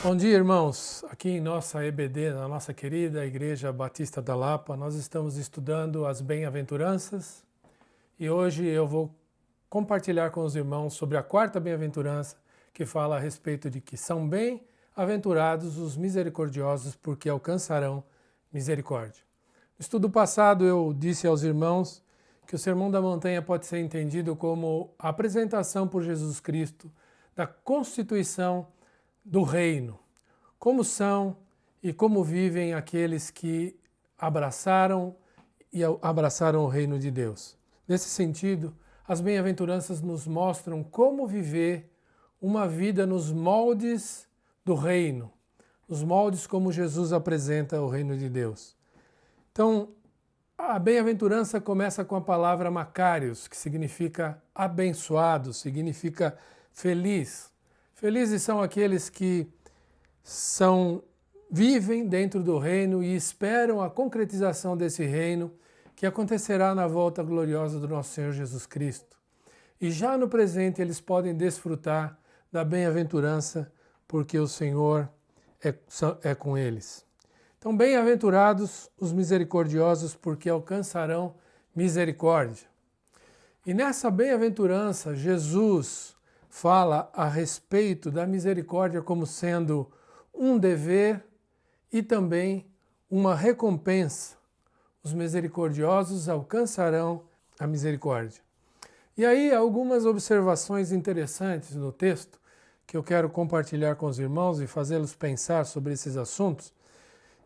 Bom dia, irmãos. Aqui em nossa EBD, na nossa querida Igreja Batista da Lapa, nós estamos estudando as bem-aventuranças e hoje eu vou compartilhar com os irmãos sobre a quarta bem-aventurança, que fala a respeito de que são bem-aventurados os misericordiosos, porque alcançarão misericórdia. No estudo passado eu disse aos irmãos que o Sermão da Montanha pode ser entendido como a apresentação por Jesus Cristo da constituição do reino, como são e como vivem aqueles que abraçaram o reino de Deus. Nesse sentido, as bem-aventuranças nos mostram como viver uma vida nos moldes do reino, nos moldes como Jesus apresenta o reino de Deus. Então, a bem-aventurança começa com a palavra Macarios, que significa abençoado, significa feliz. Felizes são aqueles que vivem dentro do reino e esperam a concretização desse reino que acontecerá na volta gloriosa do nosso Senhor Jesus Cristo. E já no presente eles podem desfrutar da bem-aventurança porque o Senhor é com eles. Então, bem-aventurados os misericordiosos porque alcançarão misericórdia. E nessa bem-aventurança, Jesus fala a respeito da misericórdia como sendo um dever e também uma recompensa. Os misericordiosos alcançarão a misericórdia. E aí, algumas observações interessantes no texto que eu quero compartilhar com os irmãos e fazê-los pensar sobre esses assuntos.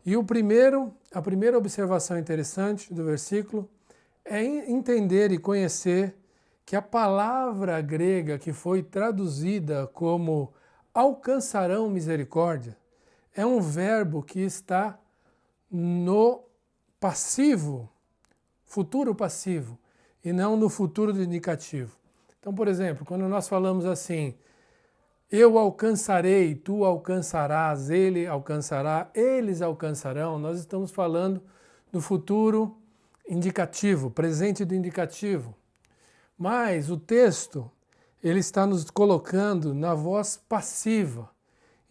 E a primeira observação interessante do versículo é entender e conhecer que a palavra grega que foi traduzida como alcançarão misericórdia é um verbo que está no passivo, futuro passivo, e não no futuro do indicativo. Então, por exemplo, quando nós falamos assim, eu alcançarei, tu alcançarás, ele alcançará, eles alcançarão, nós estamos falando do futuro indicativo, presente do indicativo. Mas o texto, ele está nos colocando na voz passiva.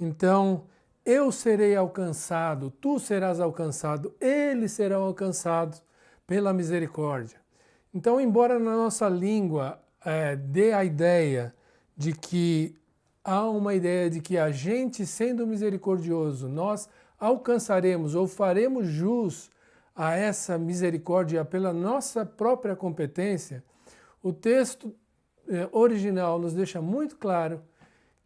Então, eu serei alcançado, tu serás alcançado, eles serão alcançados pela misericórdia. Então, embora na nossa língua dê a ideia de que há uma ideia de que a gente, sendo misericordioso, nós alcançaremos ou faremos jus a essa misericórdia pela nossa própria competência, o texto original nos deixa muito claro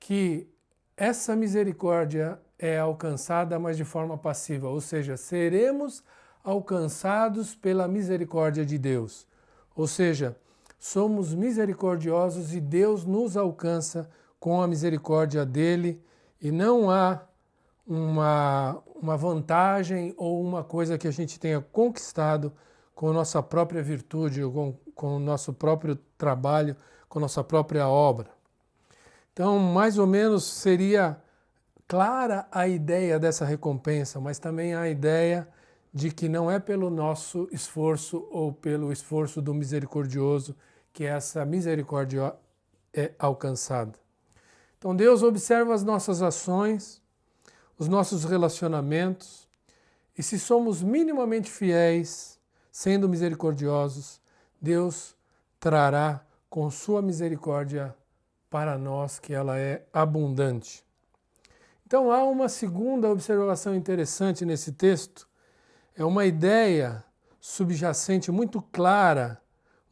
que essa misericórdia é alcançada, mas de forma passiva, ou seja, seremos alcançados pela misericórdia de Deus. Ou seja, somos misericordiosos e Deus nos alcança com a misericórdia dele e não há uma vantagem ou uma coisa que a gente tenha conquistado com a nossa própria virtude, ou com o nosso próprio trabalho, com a nossa própria obra. Então, mais ou menos seria clara a ideia dessa recompensa, mas também a ideia de que não é pelo nosso esforço ou pelo esforço do misericordioso que essa misericórdia é alcançada. Então Deus observa as nossas ações, os nossos relacionamentos, e se somos minimamente fiéis, sendo misericordiosos, Deus trará com sua misericórdia para nós, que ela é abundante. Então há uma segunda observação interessante nesse texto, é uma ideia subjacente muito clara,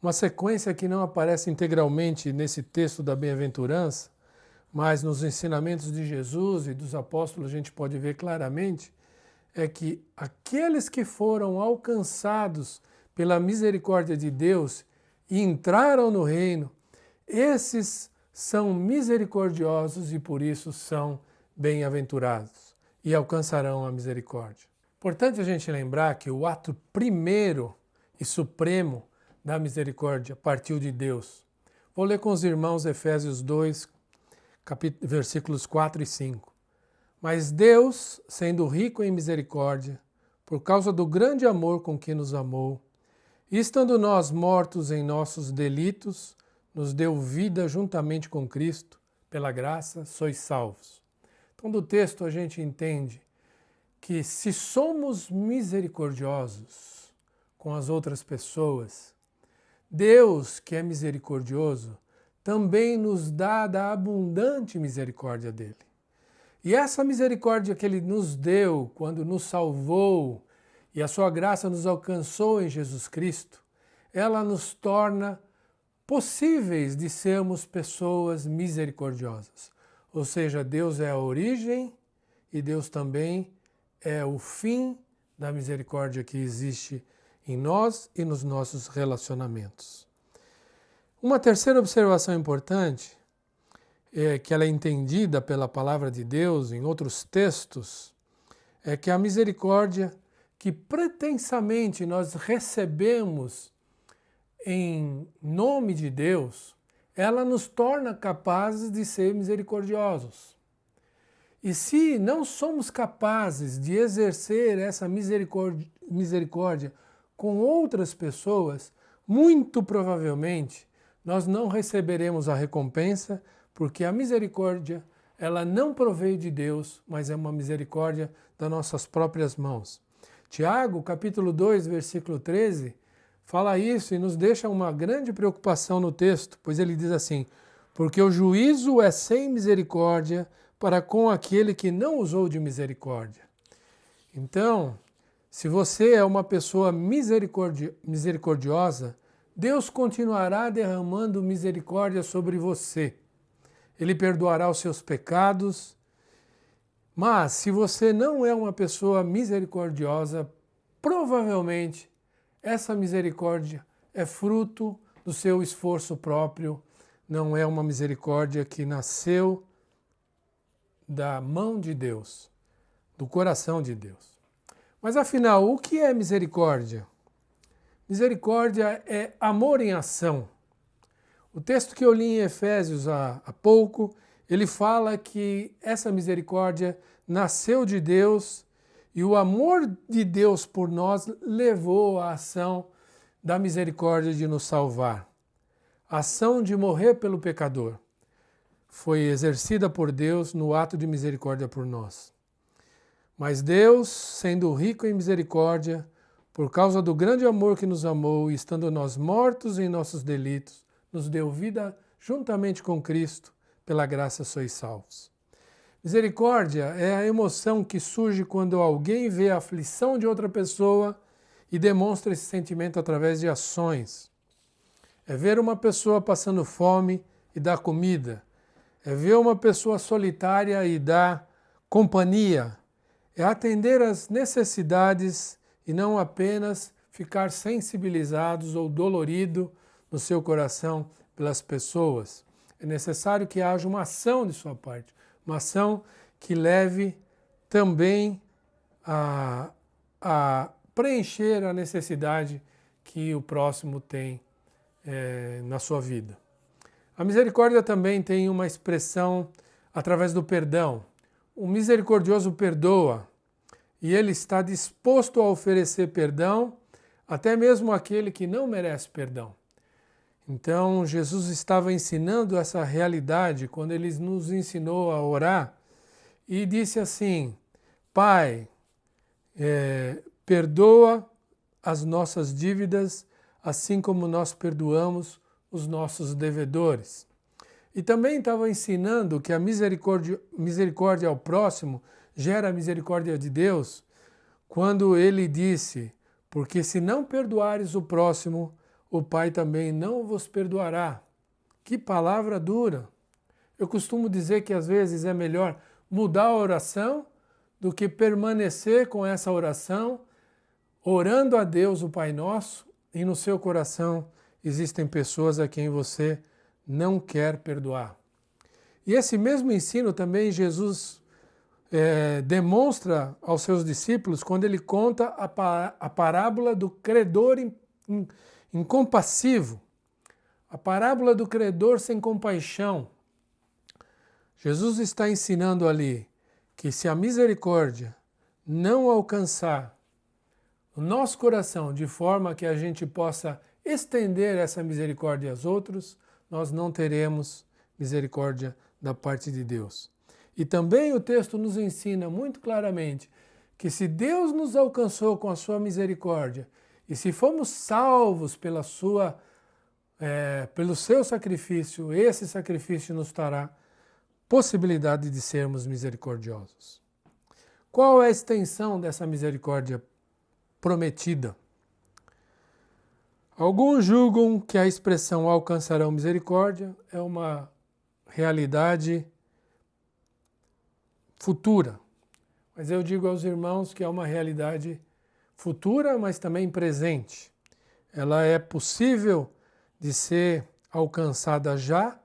uma sequência que não aparece integralmente nesse texto da bem-aventurança, mas nos ensinamentos de Jesus e dos apóstolos a gente pode ver claramente, é que aqueles que foram alcançados pela misericórdia de Deus e entraram no reino, esses são misericordiosos e por isso são bem-aventurados e alcançarão a misericórdia. Importante a gente lembrar que o ato primeiro e supremo da misericórdia partiu de Deus. Vou ler com os irmãos Efésios 2, versículos 4 e 5. Mas Deus, sendo rico em misericórdia, por causa do grande amor com que nos amou, e estando nós mortos em nossos delitos, nos deu vida juntamente com Cristo, pela graça sois salvos. Então, do texto a gente entende que se somos misericordiosos com as outras pessoas, Deus, que é misericordioso, também nos dá da abundante misericórdia dele. E essa misericórdia que ele nos deu quando nos salvou e a sua graça nos alcançou em Jesus Cristo, ela nos torna possíveis de sermos pessoas misericordiosas. Ou seja, Deus é a origem e Deus também é o fim da misericórdia que existe em nós e nos nossos relacionamentos. Uma terceira observação importante, que ela é entendida pela palavra de Deus em outros textos, é que a misericórdia que pretensamente nós recebemos em nome de Deus, ela nos torna capazes de ser misericordiosos. E se não somos capazes de exercer essa misericórdia com outras pessoas, muito provavelmente nós não receberemos a recompensa, porque a misericórdia, ela não proveio de Deus, mas é uma misericórdia das nossas próprias mãos. Tiago, capítulo 2, versículo 13, fala isso e nos deixa uma grande preocupação no texto, pois ele diz assim: porque o juízo é sem misericórdia para com aquele que não usou de misericórdia. Então, se você é uma pessoa misericordiosa, Deus continuará derramando misericórdia sobre você. Ele perdoará os seus pecados. Mas, se você não é uma pessoa misericordiosa, provavelmente essa misericórdia é fruto do seu esforço próprio, não é uma misericórdia que nasceu da mão de Deus, do coração de Deus. Mas afinal, o que é misericórdia? Misericórdia é amor em ação. O texto que eu li em Efésios há pouco, ele fala que essa misericórdia nasceu de Deus e o amor de Deus por nós levou à ação da misericórdia de nos salvar. A ação de morrer pelo pecador foi exercida por Deus no ato de misericórdia por nós. Mas Deus, sendo rico em misericórdia, por causa do grande amor que nos amou, e estando nós mortos em nossos delitos, nos deu vida juntamente com Cristo, pela graça sois salvos. Misericórdia é a emoção que surge quando alguém vê a aflição de outra pessoa e demonstra esse sentimento através de ações. É ver uma pessoa passando fome e dar comida. É ver uma pessoa solitária e dar companhia. É atender às necessidades e não apenas ficar sensibilizados ou dolorido no seu coração pelas pessoas. É necessário que haja uma ação de sua parte, uma ação que leve também a preencher a necessidade que o próximo tem na sua vida. A misericórdia também tem uma expressão através do perdão. O misericordioso perdoa e ele está disposto a oferecer perdão até mesmo àquele que não merece perdão. Então, Jesus estava ensinando essa realidade quando ele nos ensinou a orar e disse assim: Pai, perdoa as nossas dívidas, assim como nós perdoamos os nossos devedores. E também estava ensinando que a misericórdia ao próximo gera a misericórdia de Deus, quando ele disse: porque se não perdoares o próximo, o Pai também não vos perdoará. Que palavra dura! Eu costumo dizer que às vezes é melhor mudar a oração do que permanecer com essa oração, orando a Deus, o Pai Nosso, e no seu coração existem pessoas a quem você não quer perdoar. E esse mesmo ensino também Jesus demonstra aos seus discípulos quando ele conta a parábola do credor incompassivo, a parábola do credor sem compaixão. Jesus está ensinando ali que se a misericórdia não alcançar o nosso coração de forma que a gente possa estender essa misericórdia aos outros, nós não teremos misericórdia da parte de Deus. E também o texto nos ensina muito claramente que se Deus nos alcançou com a sua misericórdia e se fomos salvos pelo seu sacrifício, esse sacrifício nos dará possibilidade de sermos misericordiosos. Qual é a extensão dessa misericórdia prometida? Alguns julgam que a expressão alcançarão misericórdia é uma realidade futura. Mas eu digo aos irmãos que é uma realidade futura, mas também presente. Ela é possível de ser alcançada já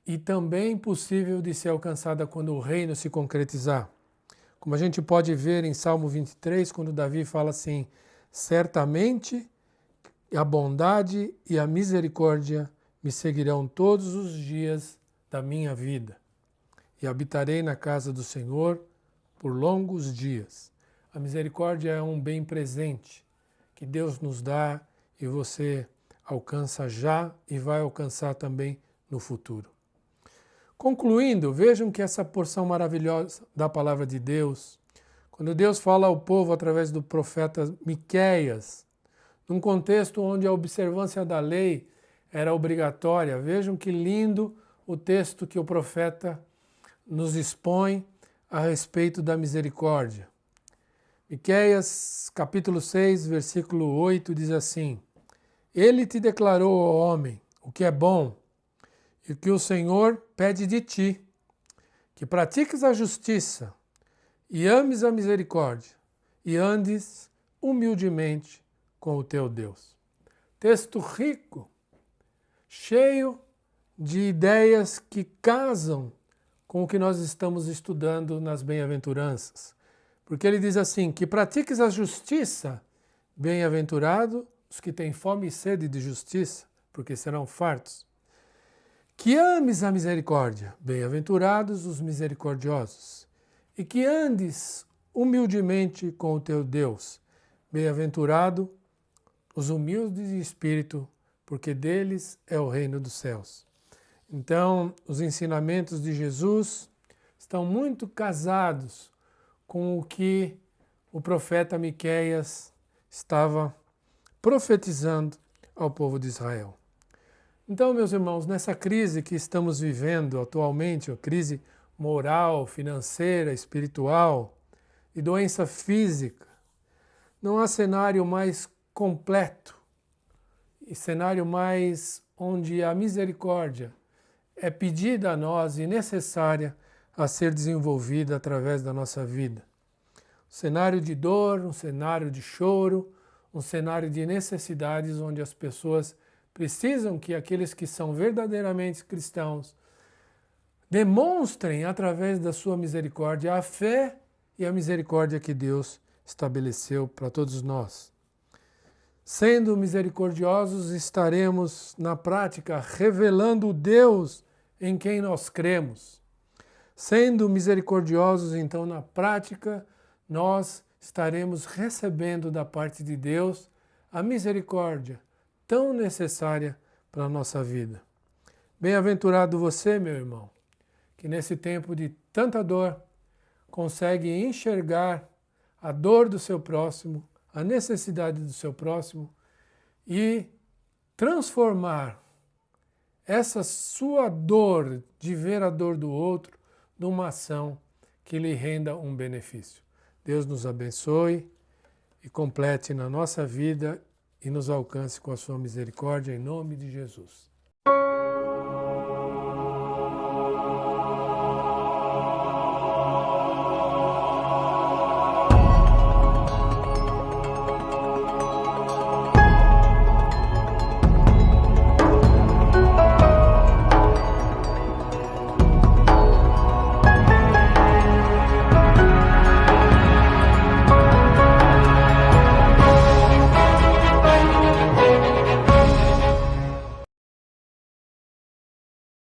e também possível de ser alcançada quando o reino se concretizar. Como a gente pode ver em Salmo 23, quando Davi fala assim: certamente a bondade e a misericórdia me seguirão todos os dias da minha vida, e habitarei na casa do Senhor por longos dias. A misericórdia é um bem presente que Deus nos dá e você alcança já e vai alcançar também no futuro. Concluindo, vejam que essa porção maravilhosa da palavra de Deus, quando Deus fala ao povo através do profeta Miqueias, num contexto onde a observância da lei era obrigatória, vejam que lindo o texto que o profeta nos expõe a respeito da misericórdia. Miqueias, capítulo 6, versículo 8, diz assim: Ele te declarou, ó homem, o que é bom, e o que o Senhor pede de ti, que pratiques a justiça, e ames a misericórdia, e andes humildemente com o teu Deus. Texto rico, cheio de ideias que casam com o que nós estamos estudando nas bem-aventuranças. Porque ele diz assim, que pratiques a justiça, bem-aventurado os que têm fome e sede de justiça, porque serão fartos. Que ames a misericórdia, bem-aventurados os misericordiosos, e que andes humildemente com o teu Deus, bem-aventurado os humildes de espírito, porque deles é o reino dos céus. Então, os ensinamentos de Jesus estão muito casados com o que o profeta Miqueias estava profetizando ao povo de Israel. Então, meus irmãos, nessa crise que estamos vivendo atualmente, a crise moral, financeira, espiritual e doença física, não há cenário mais completo e cenário mais onde a misericórdia é pedida a nós e necessária a ser desenvolvida através da nossa vida. Um cenário de dor, um cenário de choro, um cenário de necessidades onde as pessoas precisam que aqueles que são verdadeiramente cristãos demonstrem através da sua misericórdia a fé e a misericórdia que Deus estabeleceu para todos nós. Sendo misericordiosos, estaremos na prática revelando o Deus em quem nós cremos. Sendo misericordiosos, então, na prática, nós estaremos recebendo da parte de Deus a misericórdia tão necessária para a nossa vida. Bem-aventurado você, meu irmão, que nesse tempo de tanta dor consegue enxergar a dor do seu próximo, a necessidade do seu próximo e transformar essa sua dor de ver a dor do outro numa ação que lhe renda um benefício. Deus nos abençoe e complete na nossa vida e nos alcance com a sua misericórdia em nome de Jesus.